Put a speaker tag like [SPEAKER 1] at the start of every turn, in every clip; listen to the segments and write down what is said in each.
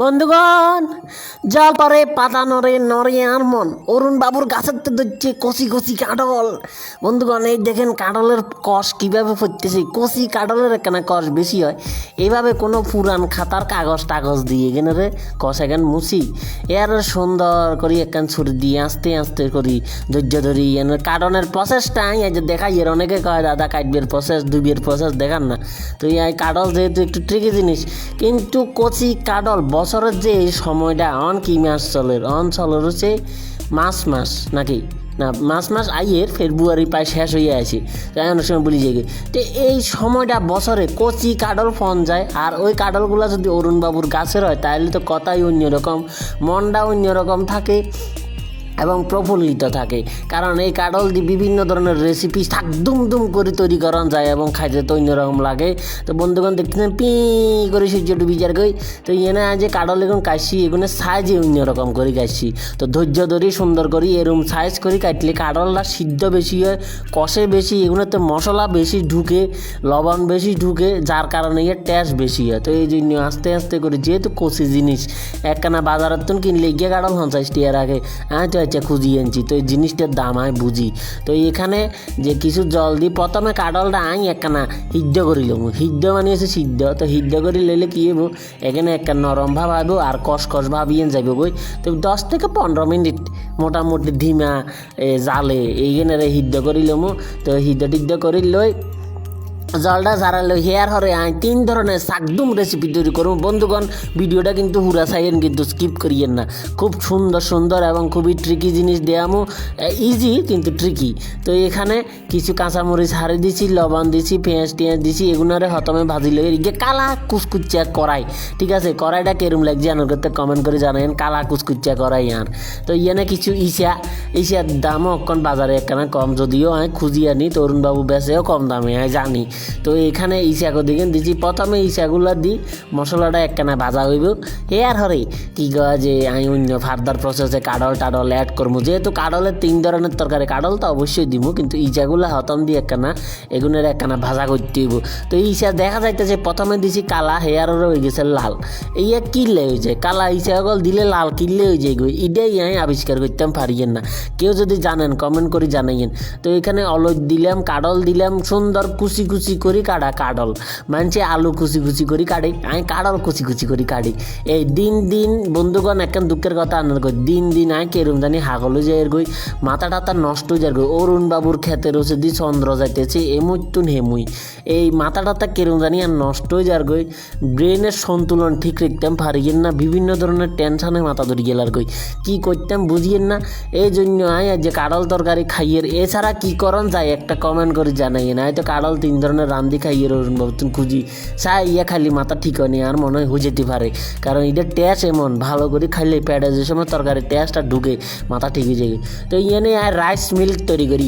[SPEAKER 1] বন্ধুগণ, জল পরে পাতা নড়ে নড়ে আর মন অরুণ বাবুর গাছের তো ধরছে কচি কচি কাঁঠাল। বন্ধুগণ, এই দেখেন কাঁঠালের কষ কীভাবে পড়তেছে। কচি কাঁঠালের এখানে কষ বেশি হয়। এইভাবে কোনো পুরান খাতার কাগজ টাগজ দিয়ে এখানে রে কষ এখান মুছি এর সুন্দর করি একখান ছুরি দিয়ে আস্তে আস্তে করি ধৈর্য ধরি এর কাটনের প্রসেসটা এই যে দেখাই। এর অনেকে কয় দাদা কাটবের প্রসেস দুবিয়ের প্রসেস দেখান না। তো এই কাঁঠাল যেহেতু একটু ট্রিকি জিনিস, কিন্তু কচি কাঁঠাল বছরের যে এই সময়টা কি মাস চলের চলের হচ্ছে মাস নাকি না, মাস আইয়ের ফেব্রুয়ারি প্রায় শেষ হয়ে আছে, তাই অনেক সময় বলি যাই। তো এই সময়টা বছরে কচি কাঁঠাল ফন যায়। আর ওই কাঁঠালগুলো যদি অরুণবাবুর গাছের হয় তাহলে তো কথাই অন্যরকম, মনটা অন্যরকম থাকে এবং প্রফুল্লিত থাকে। কারণ এই কাঁঠাল দিয়ে বিভিন্ন ধরনের রেসিপি থাক দুম করে তৈরি করা যায় এবং খাইতে তো অন্যরকম লাগে। তো বন্ধুগণ দেখতেছেন পি করে সূর্য ডুবি যার গই। তো এনে যে কাঁঠাল এখন কাটছি এগুলো সাইজে অন্যরকম করে কাটছি। তো ধৈর্য ধরি সুন্দর করি এরম সাইজ করে কাটলে কাঁঠালটা সিদ্ধ বেশি হয়, কষে বেশি, এগুলোতে মশলা বেশি ঢুকে, লবণ বেশি ঢুকে, যার কারণে এর টেস্ট বেশি হয়। তো এই জন্য আস্তে আস্তে করে যেহেতু কষি জিনিস একখানা বাজারের তো কিনলে গিয়ে কাঁঠাল 50 টাকার আগে তো খুঁজিয়ে আনছি। তো এই জিনিসটার দাম বুঝি। তো এখানে যে কিছু জল দিই প্রথমে কাঁঠালটা একখানা সিদ্ধ করি লম। সিদ্ধ মানে হচ্ছে সিদ্ধ। তো সিদ্ধ করে লইলে কী হবো, এখানে একটা নরম ভাব আইব আর কষ ভাবিয়ে যাবে বই। তো 10 থেকে 15 মিনিট মোটামুটি ধিমা জালে এইখানে সিদ্ধ করি লম। তো সিদ্ধ করি লই জলটা ঝাড়ালো হেয়ার হরে 3 ধরনের শাকদুম রেসিপি তৈরি করুন। বন্ধুগণ, ভিডিওটা কিন্তু হুরা চাইয়েন, কিন্তু স্কিপ করিয়েন না। খুব সুন্দর এবং খুবই ট্রিকি জিনিস দেয়ামো, ইজি কিন্তু ট্রিকি। তো এখানে কিছু কাঁচামরিচ হারে দিছি, লবণ দিছি, পেঁয়াজ টিয়াজ দিছি, এগুনারে হতমে ভাজি লই গিয়ে কালা কুচকুচ্চা কড়াই। ঠিক আছে, কড়াইটা কেরম লাগছে আনার করতে কমেন্ট করে জানাইন। কালা কুচকুচ্চা কড়াই আর তো ইয়ানে কিছু ইসিয়ার দামও অক্ষণ বাজারে একখানা কম, যদিও খুঁজি আনি তরুণবাবু বেচেও কম দামে জানি। তো এখানে ইসাগো দিকেন দিচ্ছি প্রথমে ইসাগুলা দিই মশলাটা একখানা ভাজা হইব। আর হরে কী কয় যে অন্য ফার্দার প্রসেসে কাঁঠাল টাডল অ্যাড করবো। যেহেতু কাঁঠালের 3 ধরনের তরকারি, কাঁঠাল তো অবশ্যই দিব, কিন্তু ইসাগুলা হতম দিয়ে একখানা এগুনের একখানা ভাজা করতে হইব। তো ইসা দেখা যাইতেছে প্রথমে দিছি কালা, হেয়ার হয়ে গেছে লাল। ইয়া কিনলে হয়ে যায় কালা, ইসাগল দিলে লাল কিনলে হয়ে যায় গো। এটাই আবিষ্কার করতাম পারিয়েন না। কেউ যদি জানেন কমেন্ট করে জানাইয়েন। তো এখানে অলদ দিলাম, কাঁঠাল দিলাম, সুন্দর কুচি করি কাঁঠাল। মানছে আলু কুচি করি কাটে, কাঁঠাল কুচি করি কাটি। এই দিন বন্ধুগণ একখান দুঃখের কথা আনার গই, দিন কেরম জানি হাগলও যায় গই, মাথা টাথা নষ্ট হয়ে যায় গই। অরুণ বাবুর ক্ষেতের হচ্ছে দি চন্দ্র যাইতেছে এমুই হেমুই, এই মাথা টাথা কেরম জানি আর নষ্ট হয়ে যায় গই। ব্রেনের সন্তুলন ঠিক রাখতাম পারিয়েন না, বিভিন্ন ধরনের টেনশনে মাথা ধরে গেলার গই, কি করতাম বুঝিয়েন না। এই জন্য যে কাঁঠাল তরকারি খাইয়ের, এছাড়া কি করন যায় একটা কমেন্ট করে জানাইয়েন। তো কাঁঠাল 3 ধরনের রান্ধি খাইয়ে অরুণ বাবু তুমি খুঁজি চাই খালি মাথা ঠিক হয়নি আর মনে হয় হয়ে যেতে পারে। কারণ এটা টেস্ট এমন ভালো করে খাইলে পেটে যে সময় তরকারি টেস্টটা ঢুকে মাথা ঠিক হয়ে যায়। তো ইয়ানে রাইস মিল্ক তৈরি করি।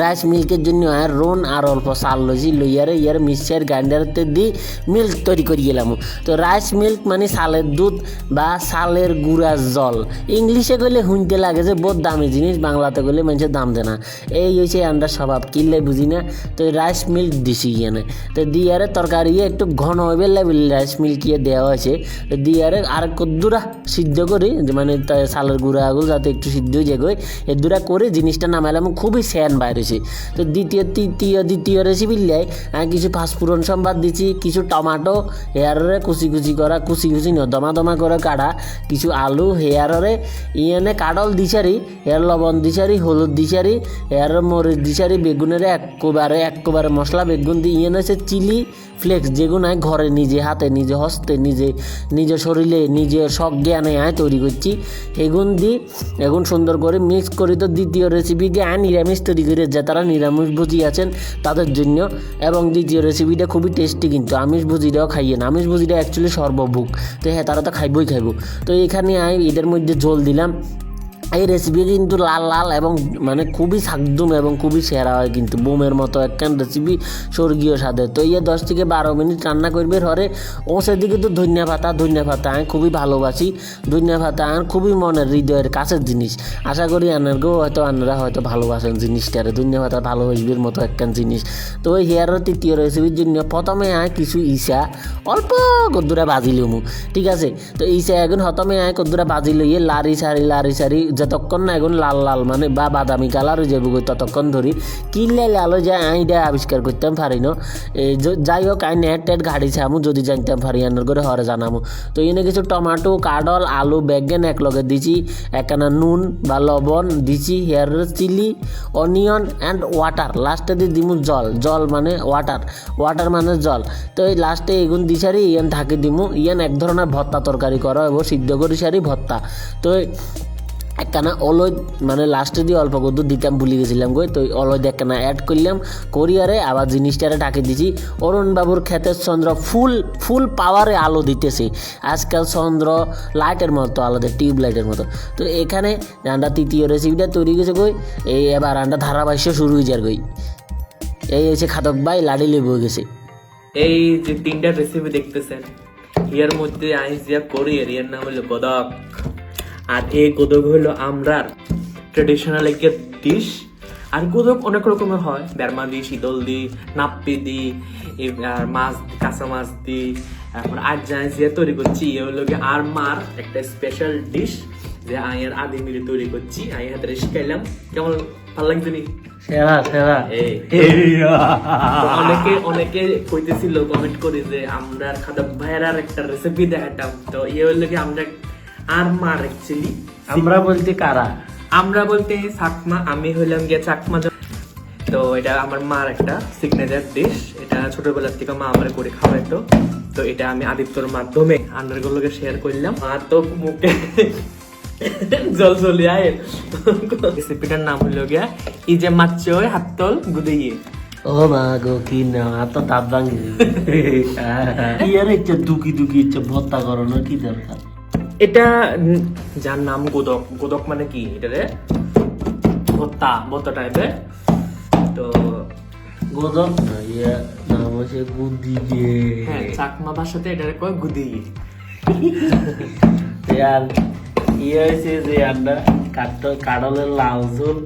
[SPEAKER 1] রাইস মিল্কের জন্য রোন আর অল্প চাল লইছি, লইয়ারে মিক্সচার গ্রাইন্ডারতে দিয়ে মিল্ক তৈরি করে গেলাম। তো রাইস মিল্ক মানে চালের দুধ বা চালের গুঁড়ার জল। ইংলিশে গেলে শুনতে লাগে যে বহুত দামি জিনিস, বাংলাতে গেলে মানুষের দাম দেয় না। এই হয়েছে আমরা স্বভাব, কিনলে বুঝি না। তো রাইস মিল্ক দিছি ইয়ানে। তো দিয়ারে তরকারি একটু ঘন হইবে লেবেল রাইস মিল্ক দেওয়া হয়েছে। তো দিয়ারে আর কদ্দুরা সিদ্ধ করি, মানে চালের গুঁড়াগুলো যাতে একটু সিদ্ধ হয়ে যায়, এ দুরা করে জিনিসটা নামাইলাম। খুবই স্যান বাইরে। তো দ্বিতীয় রেসিপি লাই কিছু পাঁচফোড়ন সম্বাদ দিচ্ছি, কিছু টমাটো হেয়ারে কুচি দমা করে কাটা, কিছু আলু হেয়ারে ইয়ানে কাঁঠাল দিছারি, হেয়ার লবণ দিছারি, হলুদ দিছারি, হেয়ার মরিচ দিছারি, বেগুনের একবারে মশলা বেগুন দিয়ে ইয়ানে হচ্ছে চিলি ফ্লেক্স, যেগুলো ঘরে নিজে হাতে নিজে হস্তে নিজে শরীরে নিজে সব জ্ঞানে তৈরি করছি। এগুন দিই এখন সুন্দর করে মিক্স করি। তো দ্বিতীয় রেসিপিকে নিরামিষ তৈরি করে, যে তারা নিরামিষভোজী আছেন তাদের জন্য। এবং দ্বিতীয় রেসিপিটা খুবই টেস্টি, কিন্তু আমিষভোজীরাও খাইয়ে না, আমিষভোজীরা অ্যাকচুয়ালি সর্বভোগ। তো তারা তো খাইবই। তো এখানে এদের মধ্যে ঝোল দিলাম, এই রেসিপি কিন্তু লাল লাল এবং মানে খুবই সাকদুম এবং খুবই সেরা হয়, কিন্তু বোমের মতো একখান রেসিপি স্বর্গীয় স্বাদের। তো 10 থেকে 12 মিনিট রান্না করবে হরে। ও সেদিকে তো ধনিয়া পাতা আমি খুবই ভালোবাসি। ধনিয়া পাতা আমার খুবই মনের হৃদয়ের কাছের জিনিস। আশা করি আনারকেও আপনারা হয়তো ভালোবাসেন জিনিসটারে। ধনিয়া পাতা ভালোবাসবির মতো একখান জিনিস। তো ওই হেয়ারের তৃতীয় রেসিপির জন্য প্রথমে কিছু অল্প কদ্দুরা বাজি লমু, ঠিক আছে। তো এখন হতমে কদ্দুরা বাজি লইয়ে লারি সারি যতক্ষণ না এখন লাল লাল মানে বা বাদামি কালার হয়ে যাবো ততক্ষণ ধরি কিনলে লালো যে আইডা আবিষ্কার করতাম পারি না। যাই হোক নেট গাড়ি ছামু যদি জানতাম পারি আনার করে হরে জানামু। তো এনে কিছু টমাটো, কাডল, আলু, বেগেন একলগে দিছি, একখানা নুন বা লবণ দিছি, হেয়ার চিলি, অনিয়ন অ্যান্ড ওয়াটার, লাস্টে দিয়ে দিমু জল মানে ওয়াটার মানে জল। তো এই লাস্টে এগুন দিছারি ঢাকি দিমু। এক ধরনের ভর্তা তরকারি করা এবং সিদ্ধ করি সারি ভর্তা। তো একখানা অলয় মানে লাস্টে দিয়ে অল্প কদ্দুর দিতাম ভুলে গেছিলাম গই। তো অলয় একখানা অ্যাড করলাম করিয়ারে আবার জিনিসটারে ঢাকি দিছি। অরুণবাবুর ক্ষেতের চন্দ্র ফুল পাওয়ারে আলো দিতেছে। আজকাল চন্দ্র লাইটের মতো আলো দেয়, টিউব লাইটের মতো। তো এখানে রান্না তৃতীয় রেসিপিটা তৈরি গেছে গই। এবার রান্না ধারাভাষ্য শুরু হয়ে যার গই। এই হচ্ছে খাদক ভাই লাডি লেবু হয়ে গেছে।
[SPEAKER 2] এই যে 3টা রেসিপি দেখতেছেন এর মধ্যে আইস যা করি এর নাম হলো গোদক। আর এই গোদক হলো আমরার ট্রেডিশনাল একটা ডিশ। আর গোদক অনেক রকমের হয়, বেরমা দি, শীতল দি, নাপ্পি দি, আর মাছ, কাঁচা মাছ দি। তারপর আর জানিস যে তৈরি করছি এ হলো আর মার একটা স্পেশাল ডিশ যে আয়ের আদি মিলে তৈরি করছি। আই হাতে শিখাইলাম, কেমন ভালো লাগছে নি? অনেকে কইতেছিল কমেন্ট করে যে আমরা খাদক ভাইয়ের একটা রেসিপি দেখাতাম। তো হলো কি আমরা আর মার অ্যাকচুয়ালি
[SPEAKER 1] আমরা বলতে কারা?
[SPEAKER 2] আমরা বলতে চাকমা, আমি হইলাম গিয়ে চাকমা। তো এটা আমার মার একটা সিগনেচার ডিশ। এটা ছোটবেলার থেকে মা আমার করে খাওয়াইতো। তো এটা আমি আদিত্যর মাধ্যমে আন্ডারগুলোকে শেয়ার করলাম। আর তো মুখে জল চলে আয়। রেসিপিটার নাম হলো গিয়া ইজে মাচ্চয় হাতল গুদিয়ে।
[SPEAKER 1] ও মা গো, কি না তো দাঁত ভাঙি ইয়ার ইচ্ছা দুকি ইচ্ছা ভর্তা করানোর কি দরকার?
[SPEAKER 2] এটা যার নাম গোদক মানে কি এটারে ভর্তা টাইপের। তো
[SPEAKER 1] গোদক না, ইয়া নাম হচ্ছে গুদিয়ে।
[SPEAKER 2] হ্যাঁ, চাকমা ভাষাতে এটারে কয় গুদিয়ে।
[SPEAKER 1] আর ইয়ে হয়েছে যে আমরা কাডলের লাউ ঝোল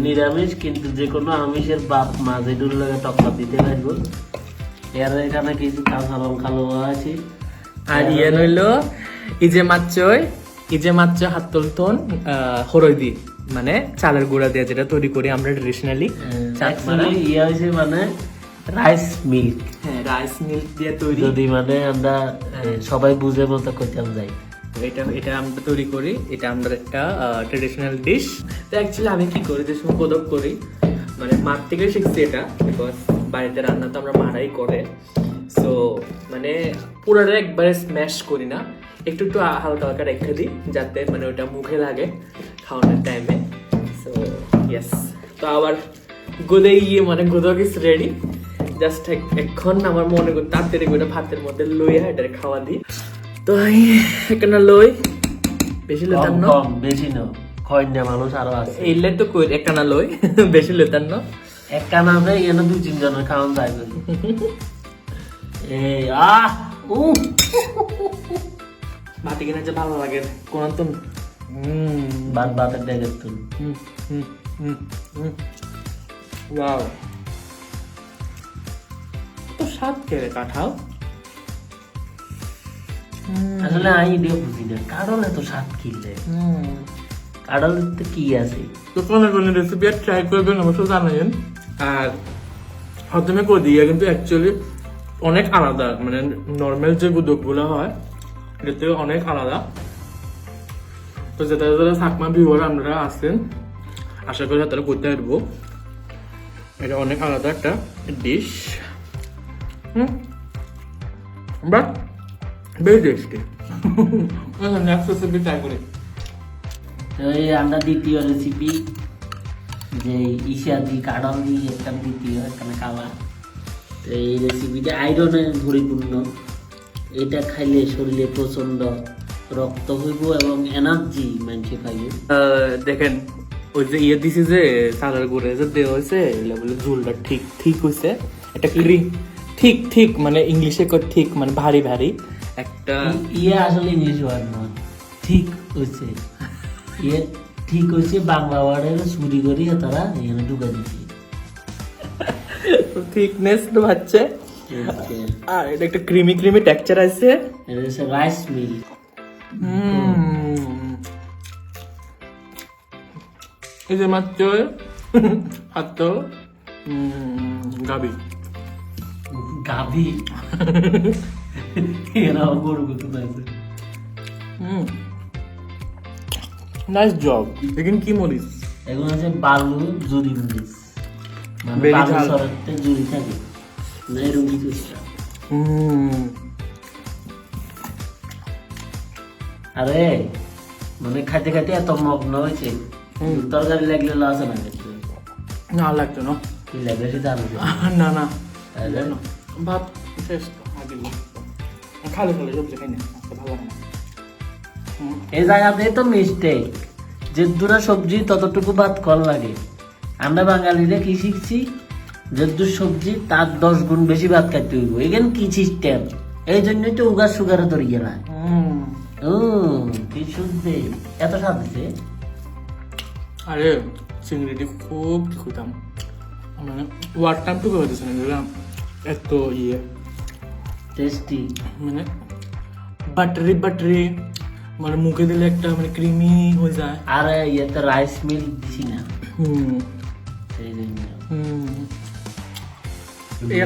[SPEAKER 1] নিরামিষ, কিন্তু যে কোনো আমিষের বাপ মা যেটুর লাগে টক্কা দিতে লাগবে। এর এখানে কিছু কাঁচা লঙ্কা লোয়া আছে।
[SPEAKER 2] আর ইয়ে হইলো ইজে মাচ্চ হাতলতন হরই দি মানে চালের গুঁড়া দিয়ে যেটা তৈরি করি আমরা ট্রেডিশনালি।
[SPEAKER 1] ইয়ে হয়েছে মানে রাইস মিল্ক।
[SPEAKER 2] হ্যাঁ, রাইস মিল্ক দিয়ে তৈরি।
[SPEAKER 1] যদি মানে আমরা সবাই বুঝে মতো কইতাম যাই,
[SPEAKER 2] এটা আমরা তৈরি করি। এটা আমাদের একটা ট্রেডিশনাল ডিশ। তো অ্যাকচুয়ালি আমি কি করি, যে সময় গোদক করি মানে মার থেকে শিখছি এটা, বিকজ বাড়িতে রান্না তো আমরা মারাই করে। সো মানে পুরোটা একবারে স্ম্যাশ করি না, একটু হালকা রেখে দিই যাতে মানে ওটা মুখে লাগে খাওয়ানোর টাইমে। সো ইয়েস, তো আবার মানে গোদক ইজ রেডি। জাস্ট এখন আমার মনে করি তাড়াতাড়ি করে ভাতের মধ্যে লইয়া এটা খাওয়া দিই। তো এখানে লই বেশি লইতাম না,
[SPEAKER 1] বেশি না খয়না মানুষ আরো আছে
[SPEAKER 2] এইলে তো কই একখানা লই বেশি লইতাম না,
[SPEAKER 1] একখানা আমরা এনে 2-3 জনের খাওয়ান যায়। এই
[SPEAKER 2] ভাতে কিনা যে ভালো লাগে কোন তো
[SPEAKER 1] ভাতের ডেকে তুল।
[SPEAKER 2] ওয়াও, তো স্বাদ কেড়ে কাঠাও।
[SPEAKER 1] আসলে আমি দিয়ে বুঝি না কারণ এত স্বাদ কিনলে কাডলের তো কি আছে।
[SPEAKER 2] তো কোন রেসিপি ট্রাই করবেন অবশ্যই জানাবেন। আর প্রথমে করে দিয়ে কিন্তু অ্যাকচুয়ালি অনেক আলাদা, মানে নর্মাল যে গুদকগুলো হয় এটা থেকে অনেক আলাদা। তো যারা চাকমা ভিউয়ার আপনারা আছেন আশা করি তারা করতে পারবো। এটা অনেক আলাদা একটা dish, but very tasty. Next recipe try করি।
[SPEAKER 1] এই আমরা দ্বিতীয় রেসিপি যে ইশাদি কাডল দিয়ে একটা দ্বিতীয় এখানে খাওয়া। তো এই রেসিপিটা আয়রনে পরিপূর্ণ। এটা খাইলে শরীরে প্রচণ্ড
[SPEAKER 3] রক্ত হইব এবং এনার্জি মানুষে পাইবে।
[SPEAKER 2] দেখেন ওই যে ইয়ে দিছি যে চালের গুঁড়ে যে দেওয়া হয়েছে বলে ঝুলটা ঠিক ঠিক হয়েছে, একটা ক্রিম ঠিক ঠিক মানে ইংলিশে ঠিক মানে ভারী ভারী একটা
[SPEAKER 3] ইয়ে আসলে ইংলিশ ওয়ার্ড নয়, ঠিক হয়েছে। ইয়ে ঠিক হয়েছে বাংলা ওয়ার্ডের চুরি করিয়ে তারা এখানে ঢুকে দিচ্ছে।
[SPEAKER 2] থিকনেস তো হচ্ছে, আর এটা একটা ক্রিমি ক্রিমি টেক্সচার আছে।
[SPEAKER 3] এটা হচ্ছে রাইস মিল।
[SPEAKER 2] এই যে মাত্র হাত গাবি
[SPEAKER 3] গাভী এরা গরু কত আছে।
[SPEAKER 2] Nice job. দেখেন কি মরিস,
[SPEAKER 3] এগুলো হচ্ছে বালু জুরি মরিচ, মানে
[SPEAKER 2] Very
[SPEAKER 3] বালু
[SPEAKER 2] ঝাল।
[SPEAKER 3] সরাতে জুরি থাকে না, এরকম কিছু একটা। আরে মানে খাইতে খাইতে এত মগ্ন হয়েছে, তরকারি লাগলে আছে না খেতে
[SPEAKER 2] না লাগতো না,
[SPEAKER 3] কি লাগে সেটা আমি জানি।
[SPEAKER 2] না না
[SPEAKER 3] তাহলে
[SPEAKER 2] ভাত শেষ আগে খালে খালে সবজি খাই না, ভালো লাগে না।
[SPEAKER 3] এই জায়গাতে তো মিস্টেক, যে দুটা সবজি ততটুকু ভাত কম লাগে। আমরা বাঙালিরা কি শিখছি, যে দু সবজি তার 10 গুণ বেশি ভাত খাইতে হইব। এখানে কি সিস্টেম, এই জন্যই তো উগার সুগারে ধরিয়ে না। ও কি শুনতে এত স্বাদ দিছে।
[SPEAKER 2] আরে চিংড়িটি খুব খুঁতাম, মানে ওয়ার টাইম টুকু হতেছে না দিলাম এত ইয়ে
[SPEAKER 3] টেস্টি।
[SPEAKER 2] মানে বাটারি বাটারি, মানে মুখে দিলে একটা মানে ক্রিমি হয়ে যায়।
[SPEAKER 3] আর ইয়েতে রাইস মিল দিছি না,
[SPEAKER 2] হুম
[SPEAKER 3] সেই জন্য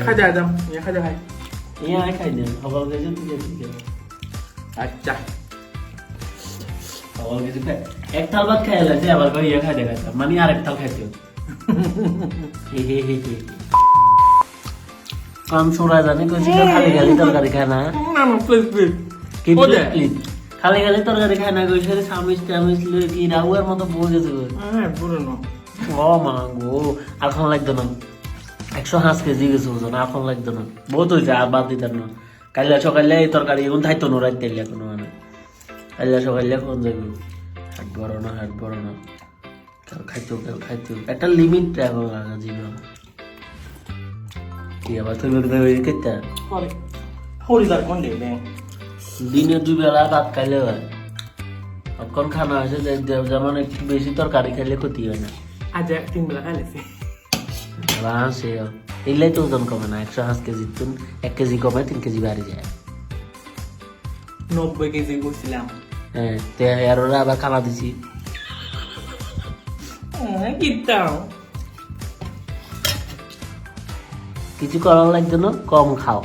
[SPEAKER 2] খাই যায় দাম খাই যায়।
[SPEAKER 3] ইয়ে খাই দেন সকাল গেছে, ঠিক আছে ঠিক আছে।
[SPEAKER 2] আচ্ছা
[SPEAKER 3] সকাল গেছে এক থাল ভাত খাই লাগছে, আবার করে ইয়ে খাইতে খাইতাম, মানে আরেক থাল খাইতে কাম সোরা জানে কইছিল খালি খালি তরকারি খায় না,
[SPEAKER 2] না না প্লিজ প্লিজ
[SPEAKER 3] কিন্তু খালি খালি তরকারি খায় না কইছিল সামিস টামিস লই কি রাউয়ার মতো বসে গেছে।
[SPEAKER 2] হ্যাঁ পুরনো
[SPEAKER 3] ও মা গো, আর খান লাগতো না, 105 কেজি গেছে ওজন, আর খান লাগতো না, বহুত হয়েছে, আর বাদ দিতাম না। কাইলা সকালে এই তরকারি এখন থাইতো না, রাত তেলে কোনো মানে কাইলা সকালে কোন যাবো, হাট বড় না হাট বড় না, কেউ খাইতো একটা লিমিট রাখো লাগা জীবন। কি আবার তুমি কেতা
[SPEAKER 2] পরে হরিদার কোন দেবে
[SPEAKER 3] দিনে 2 বেলা ভাত খাইলে হয়, এখন খানা হয়েছে যেমন একটু বেশি তরকারি খাইলে ক্ষতি হয় না।
[SPEAKER 2] আজ 3 বেলা খাইলেছি
[SPEAKER 3] আরামসে এগুলাই তো ওজন কমে না, 105 কেজি 1 কেজি কমে 3 কেজি বাড়ি যায়।
[SPEAKER 2] 90 কেজি করছিলাম।
[SPEAKER 3] হ্যাঁ তে আর ওরা আবার খানা দিছি,
[SPEAKER 2] কিতাও
[SPEAKER 3] কিছু করার লাগবে না, কম খাও।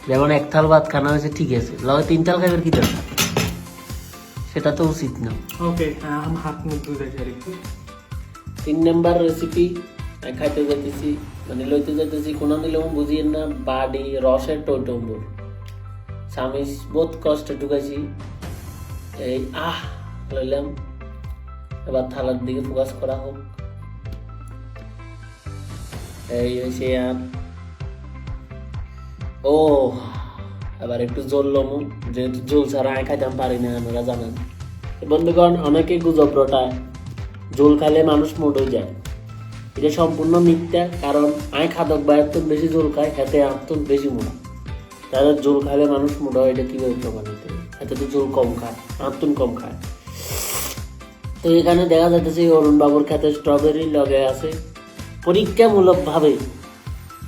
[SPEAKER 3] যেমন 1 থাল ভাত খানা হয়েছে ঠিক আছে, লগে 3 থাল খাইবার কি দরকার, সেটা তো উচিত না।
[SPEAKER 2] ওকে हम हाथ में दूध है
[SPEAKER 3] 3 নাম্বার রেসিপি খাইতে যাইতেছি, মানে লইতে যাইতেছি, কোনো নিলেও বুঝিয়েন না, বাড়ি রসের টইটম্বুর সামিস বহুত কষ্টে ঢুকাইছি, এই লইলাম। এবার থালার দিকে ফোকাস করা হোক, এই হয়েছে আর ও আবার একটু জল লমু, যেহেতু জল ছাড়া আমি খাইতাম পারি না, আপনারা জানেন। বন্ধুগণ, অনেকে গুজব রটায় জল খাইলে মানুষ মোট হয়ে যায়, এটা সম্পূর্ণ মিথ্যা। কারণ আমি খাদক বাইরের তো বেশি জল খাই, খেতে আত্ম বেশি মোটা, তাদের জল খাইলে মানুষ মোটা হয়, এটা কিভাবে প্রমাণিত? এতে তো জল কম খায়, আত্ম কম খায়। তো এখানে দেখা যাচ্ছে অরুণ বাবুর খেতে স্ট্রবেরি লগে আছে, পরীক্ষামূলক ভাবে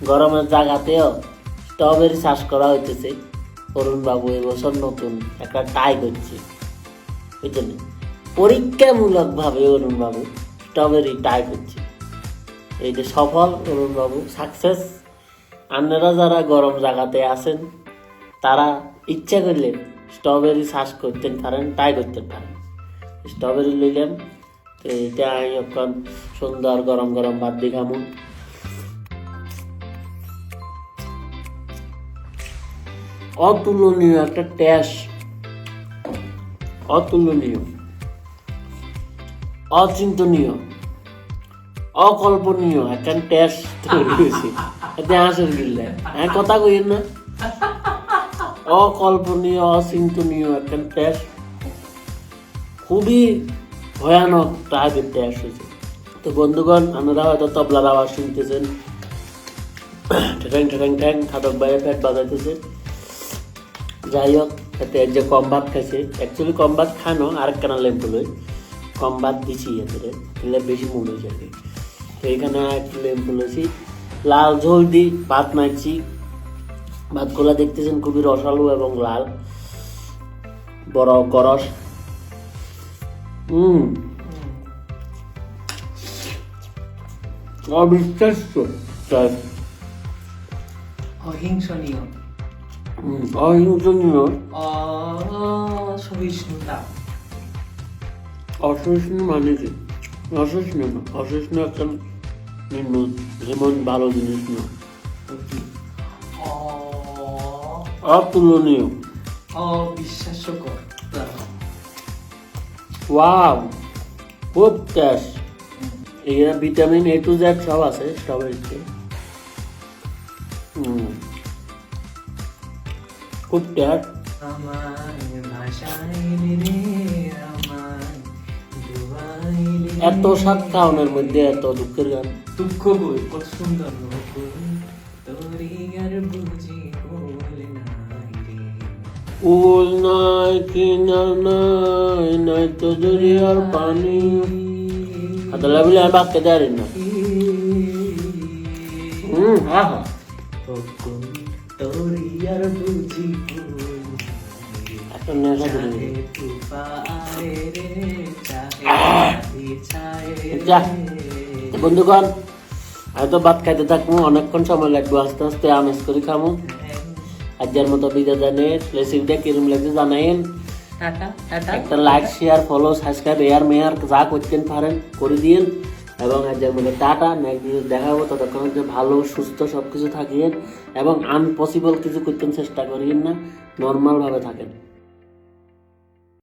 [SPEAKER 3] গরমের জায়গাতেও স্ট্রবেরি চাষ করা হইতেছে। অরুণ বাবু এবছর নতুন একটা ট্রাই করছে, বুঝলেন, পরীক্ষামূলক ভাবে অরুণ বাবু স্ট্রবেরি ট্রাই করছে, এইটা সফল। অরুণ বাবু সাকসেস। আপনারা যারা গরম জায়গাতে আছেন তারা ইচ্ছা করলে স্ট্রবেরি চাষ করতে পারেন, ট্রাই করতে পারেন। স্ট্রবেরি লইলাম, তো এটা আমি এখন সুন্দর গরম গরম ভাত দিয়ে খামু। অতুলনীয় একটা টেস্ট, অতুলনীয়, অচিন্তনীয়, অকল্পনীয় একটা টেস্ট তৈরি হয়েছে। এতে হাসের গিল্লা আমি কথা কইেন না, অকল্পনীয় অচিন্তনীয় একটা টেস্ট, খুবই ভয়ানক টাইপের টেস্ট হয়েছে। তো বন্ধুগণ, আপনারা হয়তো তবলার আওয়াজ শুনতেছেন, ঠ্যাং ঠ্যাং ঠ্যাং খাদক ভাইয়ের পেট বাজাইতেছে। যাই হোক, এতে যে কম ভাত খাইছে, অ্যাকচুয়ালি কম ভাত খানো আরেকখানা লেম্পু লই, কম ভাত দিছি এতে এলে বেশি মুড হয়ে যাবে। তো এখানে একটু লেম্পু লইছি, লাল ঝোল দি ভাত মারছি। ভাতগুলা দেখতেছেন খুবই রসালো এবং লাল, বড় গরস। অবিশ্বাস্য
[SPEAKER 2] অহিংসনীয়,
[SPEAKER 3] অহিংসনীয়,
[SPEAKER 2] অসহিষ্ণুতা।
[SPEAKER 3] অসহিষ্ণু মানে কি? অসহিষ্ণু না, অসহিষ্ণু একটা নিম্ন, যেমন ভালো জিনিস না, অতুলনীয়,
[SPEAKER 2] অবিশ্বাস্যকর।
[SPEAKER 3] ওয়াও, খুব টেস্ট। এখানে ভিটামিন A to Z সব আছে স্ট্রবেরিতে। খুব টেস্ট। এত স্বাদ খাওয়ানোর মধ্যে এত দুঃখের গান।
[SPEAKER 2] দুঃখ বই কত সুন্দর তোরি আর বুঝি বলে নাই রে।
[SPEAKER 3] উল নাই কিনার নাই, নাই তো দরিয়ার পানি। আদালা বলে আমি বাক্যে দেয় না। হ্যাঁ
[SPEAKER 2] তোরি আর বুঝি
[SPEAKER 3] একটা নেশা দিলে বন্ধুগণ, হয়তো ভাত খাইতে থাকবো, অনেকক্ষণ সময় লাগবে, আস্তে আস্তে আমেজ করে খামো। আজকের মতো বিদায় জানে, রেসিপিটা কিরম লাগছে জানাইন। একটা লাইক শেয়ার ফলো সাবস্ক্রাইব এয়ার মেয়ার যা করতেন পারেন করে দিন। এবং আজকের মধ্যে টাটা, নেক্সট ভিডিও দেখাবো। ততক্ষণ যে ভালো সুস্থ সবকিছু থাকিয়েন এবং আনপসিবল কিছু করতে চেষ্টা করিয়েন না, নর্মাল ভাবে থাকেন।